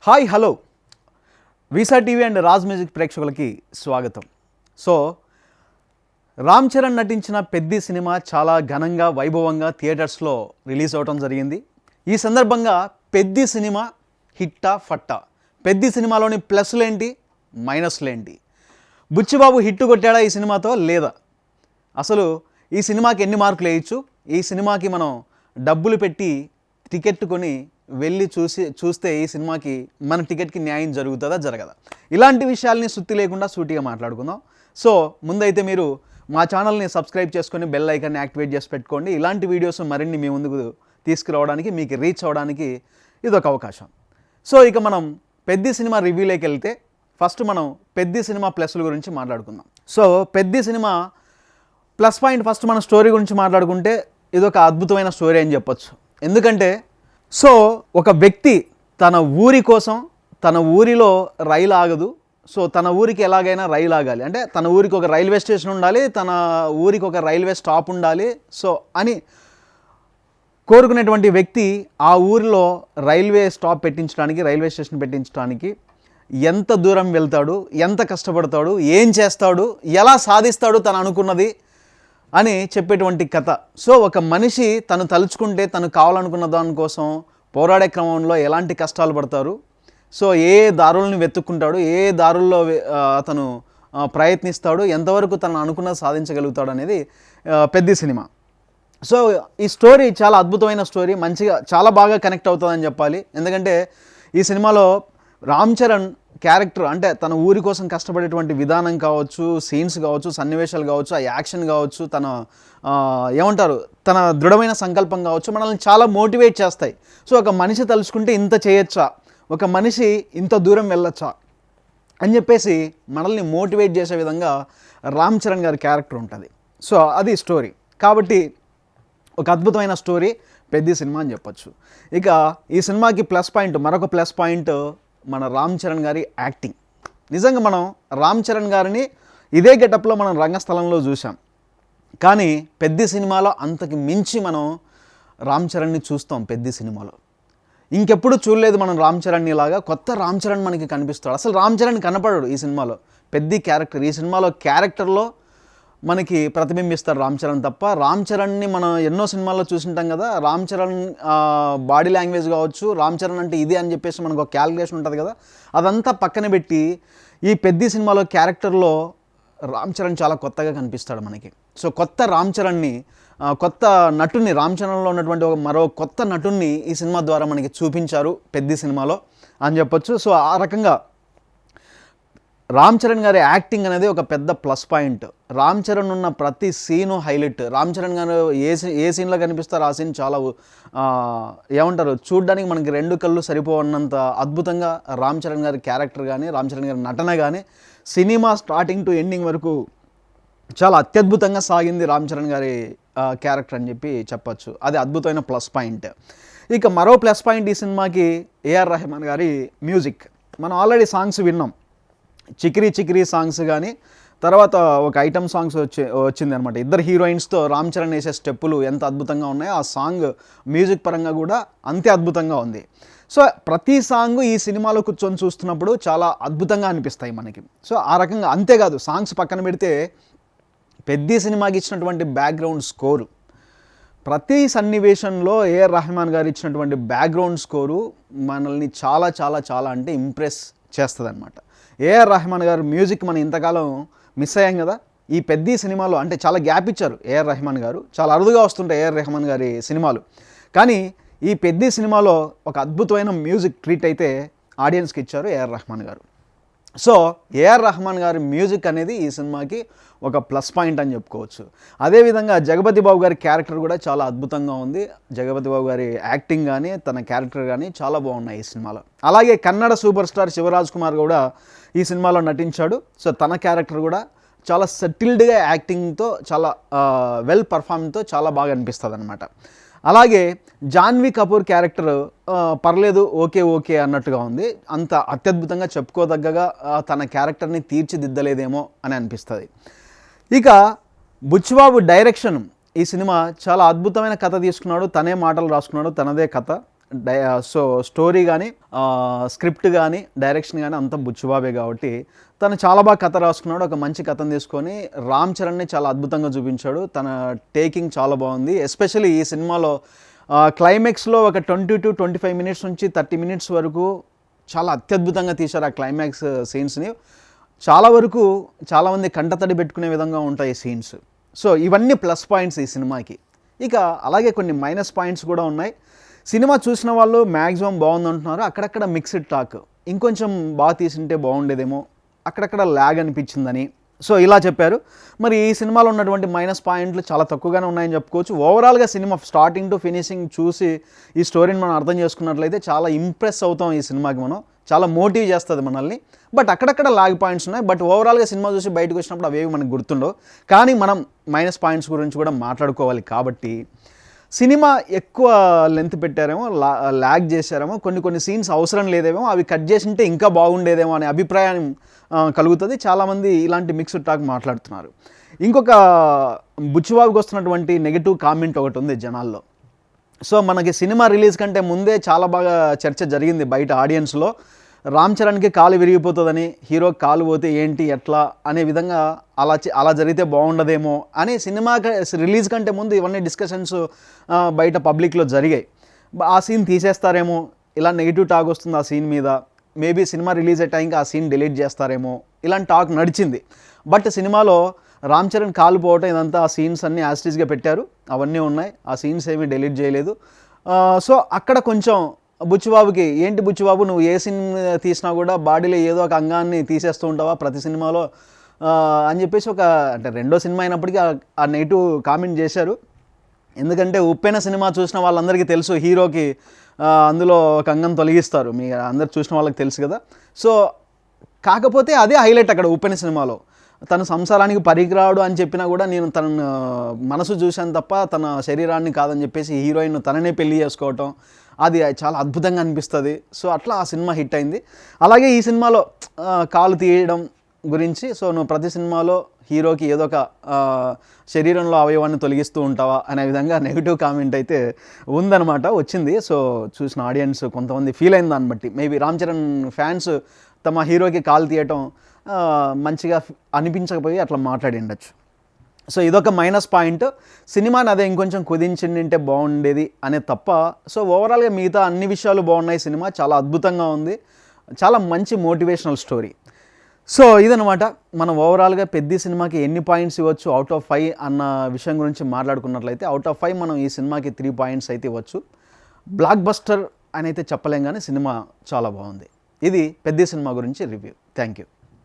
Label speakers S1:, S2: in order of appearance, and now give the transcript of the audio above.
S1: Hi hello visa TV and Raj music ప్రేక్షకులకి స్వాగతం. So Ram Charan నటించిన పెద్ది సినిమా చాలా ఘనంగా వైభవంగా థియేటర్స్లో రిలీజ్ అవడం జరిగింది. ఈ సందర్భంగా పెద్ది సినిమా హిట్టా ఫట్టా, పెద్ది సినిమాలోని ప్లస్లేంటి మైనస్లేంటి, బుచ్చిబాబు హిట్ కొట్టాడా ఈ సినిమాతో లేదా, అసలు ఈ సినిమాకి ఎన్ని మార్కులు వేయచ్చు, ఈ సినిమాకి మనం డబ్బులు పెట్టి టికెట్ కొని వెళ్ళి చూస్తే ఈ సినిమాకి మన టికెట్కి న్యాయం జరుగుతుందా జరగదా, ఇలాంటి విషయాల్ని సుత్తి లేకుండా సూటిగా మాట్లాడుకుందాం. సో ముందైతే మీరు మా ఛానల్ని సబ్స్క్రైబ్ చేసుకొని బెల్ ఐకాన్ని యాక్టివేట్ చేసి పెట్టుకోండి. ఇలాంటి వీడియోస్ మరిన్ని మీ ముందుకు తీసుకురావడానికి, మీకు రీచ్ అవ్వడానికి ఇదొక అవకాశం. సో ఇక మనం పెద్ది సినిమా రివ్యూలోకి వెళ్తే ఫస్ట్ మనం పెద్ది సినిమా ప్లస్ల గురించి మాట్లాడుకుందాం. So Peddi cinema plus point, first మన స్టోరీ గురించి మాట్లాడుకుంటే ఇదొక అద్భుతమైన స్టోరీ అని చెప్పొచ్చు. ఎందుకంటే సో ఒక వ్యక్తి తన ఊరి కోసం, తన ఊరిలో రైలు ఆగదు, సో తన ఊరికి ఎలాగైనా రైలు ఆగాలి అంటే తన ఊరికి ఒక రైల్వే స్టేషన్ ఉండాలి, తన ఊరికి ఒక రైల్వే స్టాప్ ఉండాలి, సో అని కోరుకునేటువంటి వ్యక్తి ఆ ఊరిలో రైల్వే స్టాప్ పెట్టించడానికి, రైల్వే స్టేషన్ పెట్టించడానికి ఎంత దూరం వెళ్తాడు, ఎంత కష్టపడతాడు, ఏం చేస్తాడు, ఎలా సాధిస్తాడు తను అనుకున్నది అని చెప్పేటువంటి కథ. సో ఒక మనిషి తను తలుచుకుంటే తను కావాలనుకున్న దానికోసం పోరాడే క్రమంలో ఎలాంటి కష్టాలు పడతారు, సో ఏ దారులను వెతుక్కుంటాడు, ఏ దారుల్లో అతను ప్రయత్నిస్తాడు, ఎంతవరకు తను అనుకున్నది సాధించగలుగుతాడు అనేది పెద్ది సినిమా. సో ఈ స్టోరీ చాలా అద్భుతమైన స్టోరీ, మంచిగా చాలా బాగా కనెక్ట్ అవుతుందని చెప్పాలి. ఎందుకంటే ఈ సినిమాలో రామ్ చరణ్ క్యారెక్టర్ అంటే తన ఊరి కోసం కష్టపడేటువంటి విధానం కావచ్చు, సీన్స్ కావచ్చు, సన్నివేశాలు కావచ్చు, ఆ యాక్షన్ కావచ్చు, తన ఏమంటారు తన దృఢమైన సంకల్పం కావచ్చు, మనల్ని చాలా మోటివేట్ చేస్తాయి. సో ఒక మనిషి తలుచుకుంటే ఇంత చేయొచ్చా, ఒక మనిషి ఇంత దూరం వెళ్ళొచ్చా అని చెప్పేసి మనల్ని మోటివేట్ చేసే విధంగా రామ్ చరణ్ గారి క్యారెక్టర్ ఉంటుంది. సో అది స్టోరీ, కాబట్టి ఒక అద్భుతమైన స్టోరీ పెద్ది సినిమా అని చెప్పొచ్చు. ఇక ఈ సినిమాకి ప్లస్ పాయింట్, మరొక ప్లస్ పాయింట్ మన రామ్ చరణ్ గారి యాక్టింగ్. నిజంగా మనం రామ్ చరణ్ గారిని ఇదే గెటప్లో మనం రంగస్థలంలో చూసాం, కానీ పెద్ది సినిమాలో అంతకు మించి మనం రామ్ చరణ్ని చూస్తాం. పెద్ది సినిమాలో ఇంకెప్పుడు చూడలేదు మనం రామ్ చరణ్ని ఇలాగా, కొత్త రామ్ చరణ్ మనకి కనిపిస్తాడు. అసలు రామ్ చరణ్ కనపడడు ఈ సినిమాలో. పెద్ది క్యారెక్టర్, ఈ సినిమాలో క్యారెక్టర్లో మనకి ప్రతిబింబిస్తారు రామ్ చరణ్ తప్ప. రామ్ చరణ్ని మనం ఎన్నో సినిమాల్లో చూసింటాం కదా, రామ్ చరణ్ బాడీ లాంగ్వేజ్ కావచ్చు, రామ్ చరణ్ అంటే ఇది అని చెప్పేసి మనకు ఒక క్యాలిక్యులేషన్ ఉంటుంది కదా, అదంతా పక్కన పెట్టి ఈ పెద్ది సినిమాలో క్యారెక్టర్లో రామ్ చరణ్ చాలా కొత్తగా కనిపిస్తాడు మనకి. సో కొత్త రామ్ చరణ్ని, కొత్త నటుని, రామ్ చరణ్లో ఉన్నటువంటి మరో కొత్త నటుని ఈ సినిమా ద్వారా మనకి చూపించారు పెద్ది సినిమాలో అని చెప్పొచ్చు. సో ఆ రకంగా రామ్ చరణ్ గారి యాక్టింగ్ అనేది ఒక పెద్ద ప్లస్ పాయింట్. రామ్ చరణ్ ఉన్న ప్రతి సీను హైలైట్. రామ్ చరణ్ గారు ఏ సీన్లో కనిపిస్తారో ఆ సీన్ చాలా ఏమంటారు చూడ్డానికి మనకి రెండు కళ్ళు సరిపోవన్నంత అద్భుతంగా రామ్ చరణ్ గారి క్యారెక్టర్ కానీ, రామ్ చరణ్ గారి నటన కానీ సినిమా స్టార్టింగ్ టు ఎండింగ్ వరకు చాలా అత్యద్భుతంగా సాగింది రామ్ చరణ్ గారి క్యారెక్టర్ అని చెప్పి చెప్పచ్చు. అది అద్భుతమైన ప్లస్ పాయింట్. ఇక మరో ప్లస్ పాయింట్ ఈ సినిమాకి ఏఆర్ రెహమాన్ గారి మ్యూజిక్. మనం ఆల్రెడీ సాంగ్స్ విన్నాం, చికిరి చికిరి సాంగ్స్ కానీ, తర్వాత ఒక ఐటమ్ సాంగ్స్ వచ్చింది అనమాట. ఇద్దరు హీరోయిన్స్తో రామ్ చరణ్ వేసే స్టెప్పులు ఎంత అద్భుతంగా ఉన్నాయో ఆ సాంగ్ మ్యూజిక్ పరంగా కూడా అంతే అద్భుతంగా ఉంది. సో ప్రతి సాంగ్ ఈ సినిమాలో కూర్చొని చూస్తున్నప్పుడు చాలా అద్భుతంగా అనిపిస్తాయి మనకి. సో ఆ రకంగా, అంతేకాదు సాంగ్స్ పక్కన పెడితే పెద్ది సినిమాకి ఇచ్చినటువంటి బ్యాక్గ్రౌండ్ స్కోరు, ప్రతి సన్నివేశంలో ఏఆర్ రెహమాన్ గారు ఇచ్చినటువంటి బ్యాక్గ్రౌండ్ స్కోరు మనల్ని చాలా చాలా చాలా అంటే ఇంప్రెస్ చేస్తుంది అనమాట. ఏఆర్ రెహమాన్ గారు మ్యూజిక్ మనం ఇంతకాలం మిస్ అయ్యాం కదా. ఈ పెద్ది సినిమాలో అంటే చాలా గ్యాప్ ఇచ్చారు ఏఆర్ రెహమాన్ గారు, చాలా అరుదుగా వస్తుంటాయి ఏఆర్ రెహమాన్ గారి సినిమాలు, కానీ ఈ పెద్ది సినిమాలో ఒక అద్భుతమైన మ్యూజిక్ ట్రీట్ అయితే ఆడియన్స్కి ఇచ్చారు ఏఆర్ రెహమాన్ గారు. సో ఏఆర్ రెహమాన్ గారి మ్యూజిక్ అనేది ఈ సినిమాకి ఒక ప్లస్ పాయింట్ అని చెప్పుకోవచ్చు. అదేవిధంగా జగపతి బాబు గారి క్యారెక్టర్ కూడా చాలా అద్భుతంగా ఉంది. జగపతి బాబు గారి యాక్టింగ్ కానీ, తన క్యారెక్టర్ కానీ చాలా బాగున్నాయి ఈ సినిమాలో. అలాగే కన్నడ సూపర్ స్టార్ శివరాజ్ కుమార్ కూడా ఈ సినిమాలో నటించాడు. సో తన క్యారెక్టర్ కూడా చాలా సెటిల్డ్గా యాక్టింగ్తో, చాలా వెల్ పర్ఫామ్తో చాలా బాగా అనిపిస్తుంది అనమాట. అలాగే జాన్వీ కపూర్ క్యారెక్టర్ పర్లేదు, ఓకే ఓకే అన్నట్టుగా ఉంది. అంత అత్యద్భుతంగా చెప్పుకోదగ్గగా తన క్యారెక్టర్ని తీర్చిదిద్దలేదేమో అని అనిపిస్తుంది. ఇక బుచ్చిబాబు డైరెక్షన్, ఈ సినిమా చాలా అద్భుతమైన కథ తీసుకున్నాడు, తనే మాటలు రాసుకున్నాడు, తనదే కథ. సో స్టోరీ కానీ స్క్రిప్ట్ కానీ డైరెక్షన్ కానీ అంతా బుచ్చిబాబే కాబట్టి తను చాలా బాగా కథ రాసుకున్నాడు. ఒక మంచి కథను తీసుకొని రామ్ చరణ్ని చాలా అద్భుతంగా చూపించాడు. తన టేకింగ్ చాలా బాగుంది. ఎస్పెషల్లీ ఈ సినిమాలో క్లైమాక్స్లో ఒక 20 to 25 minutes నుంచి 30 minutes వరకు చాలా అత్యద్భుతంగా తీశారు ఆ క్లైమాక్స్ సీన్స్ని. చాలా వరకు చాలామంది కంటతడి పెట్టుకునే విధంగా ఉంటాయి ఈ సీన్స్. సో ఇవన్నీ ప్లస్ పాయింట్స్ ఈ సినిమాకి. ఇక అలాగే కొన్ని మైనస్ పాయింట్స్ కూడా ఉన్నాయి. సినిమా చూసిన వాళ్ళు మ్యాక్సిమం బాగుందంటున్నారు. అక్కడక్కడ మిక్స్డ్ టాక్, ఇంకొంచెం బాగా తీసింటే బాగుండేదేమో, అక్కడక్కడ ల్యాగ్ అనిపించిందని సో ఇలా చెప్పారు. మరి ఈ సినిమాలో ఉన్నటువంటి మైనస్ పాయింట్లు చాలా తక్కువగానే ఉన్నాయని చెప్పుకోవచ్చు. ఓవరాల్గా సినిమా స్టార్టింగ్ టు ఫినిషింగ్ చూసి ఈ స్టోరీని మనం అర్థం చేసుకున్నట్లయితే చాలా ఇంప్రెస్ అవుతాం ఈ సినిమాకి. మనం చాలా మోటివ్ చేస్తుంది మనల్ని. బట్ అక్కడక్కడ ల్యాగ్ పాయింట్స్ ఉన్నాయి. బట్ ఓవరాల్గా సినిమా చూసి బయటకు వచ్చినప్పుడు అవేవి మనకు గుర్తుండవు. కానీ మనం మైనస్ పాయింట్స్ గురించి కూడా మాట్లాడుకోవాలి. కాబట్టి సినిమా ఎక్కువ లెంత్ పెట్టారేమో, ల్యాగ్ చేశారేమో, కొన్ని సీన్స్ అవసరం లేదేమో, అవి కట్ చేసింటే ఇంకా బాగుండేదేమో అనే అభిప్రాయం కలుగుతుంది. చాలామంది ఇలాంటి మిక్స్డ్ టాక్ మాట్లాడుతున్నారు. ఇంకొక బుచ్చిబాబుకి వస్తున్నటువంటి నెగిటివ్ కామెంట్ ఒకటి ఉంది జనాల్లో. సో మనకి సినిమా రిలీజ్ కంటే ముందే చాలా బాగా చర్చ జరిగింది బయట ఆడియన్స్లో. రామ్ చరణ్కి కాలు విరిగిపోతుందని, హీరోకి కాలు పోతే ఏంటి ఎట్లా అనే విధంగా అలా జరిగితే బాగుండదేమో అని సినిమా రిలీజ్ కంటే ముందు ఇవన్నీ డిస్కషన్స్ బయట పబ్లిక్లో జరిగాయి. ఆ సీన్ తీసేస్తారేమో, ఇలా నెగిటివ్ టాక్ వస్తుంది ఆ సీన్ మీద, మేబీ సినిమా రిలీజ్ అయ్యే టైంకి ఆ సీన్ డిలీట్ చేస్తారేమో, ఇలాంటి టాక్ నడిచింది. బట్ సినిమాలో రామ్ చరణ్ కాలు పోవటం ఇదంతా ఆ సీన్స్ అన్నీ యాస్టీస్గా పెట్టారు. అవన్నీ ఉన్నాయి, ఆ సీన్స్ ఏమీ డిలీట్ చేయలేదు. సో అక్కడ కొంచెం బుచ్చిబాబుకి ఏంటి బుచ్చిబాబు నువ్వు ఏ సినిమా తీసినా కూడా బాడీలో ఏదో ఒక అంగాన్ని తీసేస్తూ ఉంటావా ప్రతి సినిమాలో అని చెప్పేసి అంటే రెండో సినిమా అయినప్పటికీ ఆ నెగిటివ్ కామెంట్ చేశారు. ఎందుకంటే ఉప్పెన సినిమా చూసిన వాళ్ళందరికీ తెలుసు హీరోకి అందులో ఒక అంగం తొలగిస్తారు, మీ అందరు చూసిన వాళ్ళకి తెలుసు కదా. సో కాకపోతే అదే హైలైట్ అక్కడ ఉప్పెన సినిమాలో. తన సంసారానికి పనికిరాడు అని చెప్పినా కూడా నేను తన మనసు చూశాను తప్ప తన శరీరాన్ని కాదని చెప్పేసి హీరోయిన్ తననే పెళ్లి చేసుకోవటం అది చాలా అద్భుతంగా అనిపిస్తుంది. సో అట్లా ఆ సినిమా హిట్ అయింది. అలాగే ఈ సినిమాలో కాలు తీయడం గురించి, సో నువ్వు ప్రతి సినిమాలో హీరోకి ఏదో ఒక శరీరంలో అవయవాన్ని తొలగిస్తూ ఉంటావా అనే విధంగా నెగిటివ్ కామెంట్ అయితే ఉందన్నమాట, వచ్చింది. సో చూసిన ఆడియన్స్ కొంతమంది ఫీల్ అయిన దాన్ని బట్టి మేబీ రామ్ చరణ్ ఫ్యాన్స్ తమ హీరోకి కాలు తీయటం మంచిగా అనిపించకపోయి అట్లా మాట్లాడి ఉండొచ్చు. సో ఇదొక మైనస్ పాయింట్. సినిమాని అదే ఇంకొంచెం కుదించింటే బాగుండేది అనే తప్ప. సో ఓవరాల్గా మిగతా అన్ని విషయాలు బాగున్నాయి. సినిమా చాలా అద్భుతంగా ఉంది, చాలా మంచి మోటివేషనల్ స్టోరీ. సో ఇదనమాట మనం ఓవరాల్గా పెద్ద సినిమాకి ఎన్ని పాయింట్స్ ఇవ్వచ్చు అవుట్ ఆఫ్ 5 అన్న విషయం గురించి మాట్లాడుకున్నట్లయితే అవుట్ ఆఫ్ 5 మనం ఈ సినిమాకి 3 points అయితే ఇవ్వచ్చు. బ్లాక్ బస్టర్ అని అయితే చెప్పలేం, కానీ సినిమా చాలా బాగుంది. ఇది పెద్ద సినిమా గురించి రివ్యూ. Thank you.